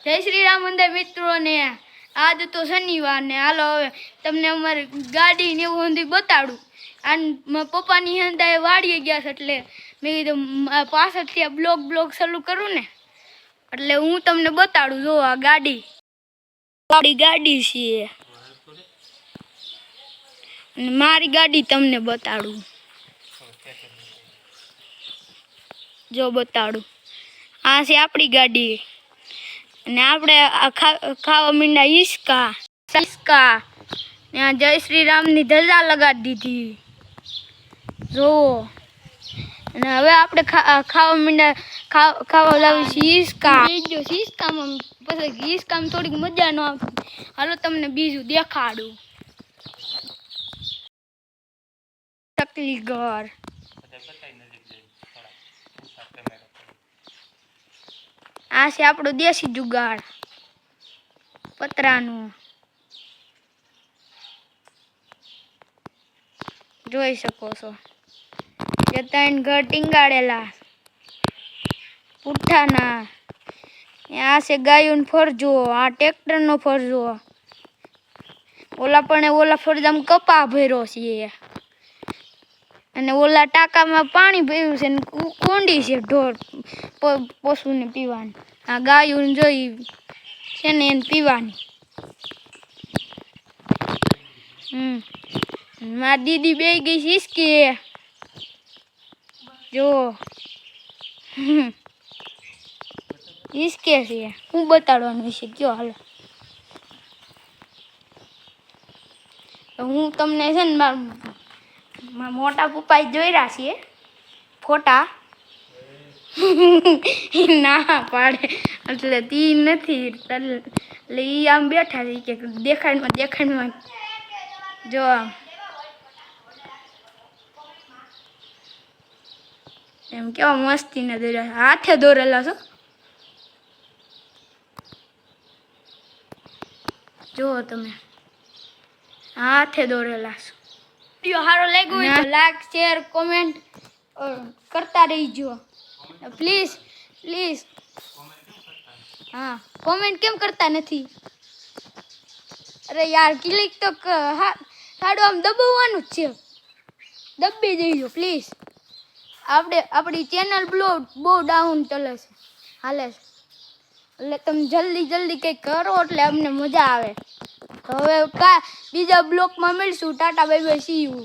જય શ્રી રામ મંદિર મિત્રોને આજ તો શનિવાર ને હાલો હવે તમને અમારી ગાડી ને એવું હંધી બતાડું અને મારા પપ્પાની હંધાએ વાડીએ ગયા છે એટલે મેં કીધું પાછળથી બ્લોગ ચાલુ કરું ને એટલે હું તમને બતાડું. જો આ ગાડી છે અને મારી ગાડી તમને બતાડું. જો બતાડું આ છે આપણી ગાડી અને આપણે ખાવા મીંડા હિસકા ત્યાં જય શ્રી રામની ધજા લગાડી દીધી જો. અને હવે આપણે ખાવા મીંડા ખાવા લાવી છે હિસકામાં પછી હિસકામાં થોડીક મજા ન આવતી. હાલો તમને બીજું દેખાડું. ચકલી ઘર આ છે આપણો દેશી જુગાડ પતરાનું જોઈ શકો છો. જે ત્રણ ઘર ટીંગાડેલા પુઠ્ઠાના. આ છે ગાયોનો ફરજો, આ ટ્રેક્ટરનો ફરજો. ઓલા ફરજામાં કપા ભર્યો છે અને ઓલા ટાંકામાં પાણી ભર્યું છે ને કોંડી છે ઢોર પશુને પીવાની. આ ગાયું જોઈ છે ને એને પીવાની. મારી દીદી બે ગઈ છે હિસકે જો હિસકે છે. હું બતાડવાનું છે કયો હાલો. હું તમને છે ને મારા મોટા પપ્પા જોઈ રહ્યા છીએ ફોટા ના પાડે એટલે તી નથી એટલે એ આમ બેઠા છે કે દેખાડમાં જો એમ કેવા મસ્તીના દોરેલા હાથે દોરેલા છો. જુઓ તમે હાથે દોરેલા છો. વિડીયો સારો લાગ્યો હોય તો લાઈક શેર કોમેન્ટ કરતા રહીજો પ્લીઝ. હા કોમેન્ટ કેમ કરતા નથી? અરે યાર ક્લિક તો સાડું આમ દબાવવાનું જ છે, દબી દેજો પ્લીઝ. આપણી ચેનલ બહુ ડાઉન ચાલે છે હાલે છે એટલે તમે જલ્દી કંઈક કરો એટલે અમને મજા આવે. તો હવે બીજા બ્લોગમાં મળીશું. Tata bye bye see you.